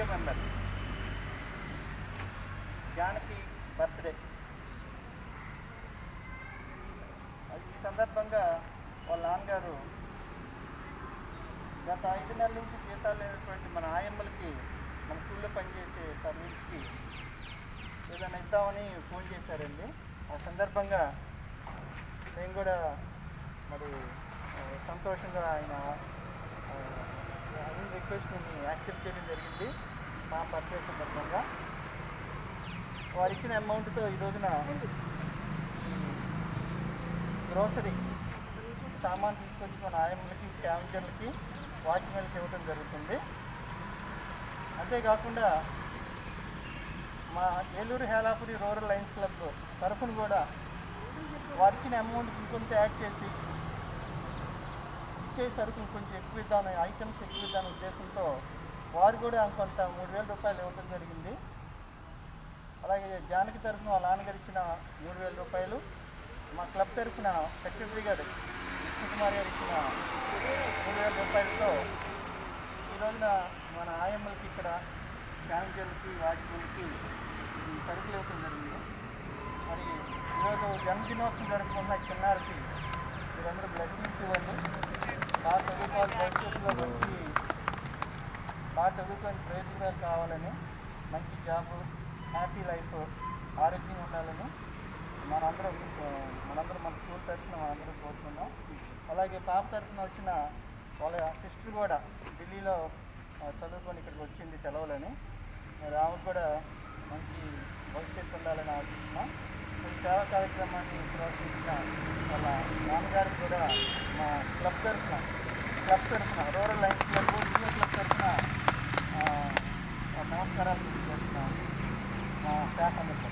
Video member Janaki birthday. ఈ సందర్భంగా వాళ్ళ నాన్నగారు గత 5 నెలల నుంచి జీతాలు లేనటువంటి మన ఆయమ్మలకి, మన స్కూల్లో పనిచేసే సర్వీస్కి ఏదైనా ఇద్దామని ఫోన్ చేశారండి. ఆ సందర్భంగా నేను కూడా మరి సంతోషంగా ఆయన రిక్వెస్ట్ని యాక్సెప్ట్ చేయడం జరిగింది. మా బర్త్డే సందర్భంగా వారు ఇచ్చిన అమౌంట్తో ఈ రోజున గ్రోసరీ సామాన్ తీసుకొచ్చి మన ఆయమ్మలకి, స్కావెంజర్లకి, వాచ్మెన్కి ఇవ్వడం జరుగుతుంది. అంతేకాకుండా మా Eluru Helapuri rural Lions club తరఫున కూడా వారు ఇచ్చిన అమౌంట్కి ఇంకొంత యాడ్ చేసి ఇచ్చే సరుకు ఇంకొంచెం ఎక్కువ ఇద్దామని, ఐటమ్స్ ఎక్కువ ఇద్దామనే ఉద్దేశంతో వారు కూడా కొంత 3,000 రూపాయలు ఇవ్వడం జరిగింది. అలాగే జానకి తరఫున వాళ్ళ నాన్నగారు ఇచ్చిన 3,000 రూపాయలు, మా క్లబ్ తరఫున సెక్రటరీ గారు విష్ణుకుమార్ గారు ఇచ్చిన 3,000 రూపాయలతో ఈ రోజున మన ఆయమ్మలకి ఇక్కడ స్కావెంజర్లకి, వాచ్మెన్కి ఈ సరుకులు ఇవ్వడం జరిగింది. మరి ఈరోజు జన్మదినోత్సవం జరుపుకున్న చిన్నారికి మీరందరూ బ్లెస్సింగ్స్ ఇవ్వండి. బాగా చదువుకోవాలి, భవిష్యత్తులో మంచి బాగా చదువుకొని ప్రయోజనాలు కావాలని, మంచి జాబ్, హ్యాపీ లైఫ్, ఆరోగ్యంగా ఉండాలని మనందరం మన స్కూల్ తరఫున మనందరం కోరుతున్నాం. అలాగే పాప తరఫున వచ్చిన వాళ్ళ సిస్టర్ కూడా ఢిల్లీలో చదువుకొని ఇక్కడికి వచ్చింది సెలవులని. మరి ఆమెకు కూడా మంచి భవిష్యత్తు ఉండాలని ఆశిస్తున్నాం. ఈ సేవా కార్యక్రమాన్ని ప్రోత్సహించిన వాళ్ళ నాన్నగారికి కూడా మా క్లబ్ తరఫున rural Lions club, union club తరఫున నమస్కారాలు తెలియజేస్తున్నాం మా స్టాఫ్ అందరికీ.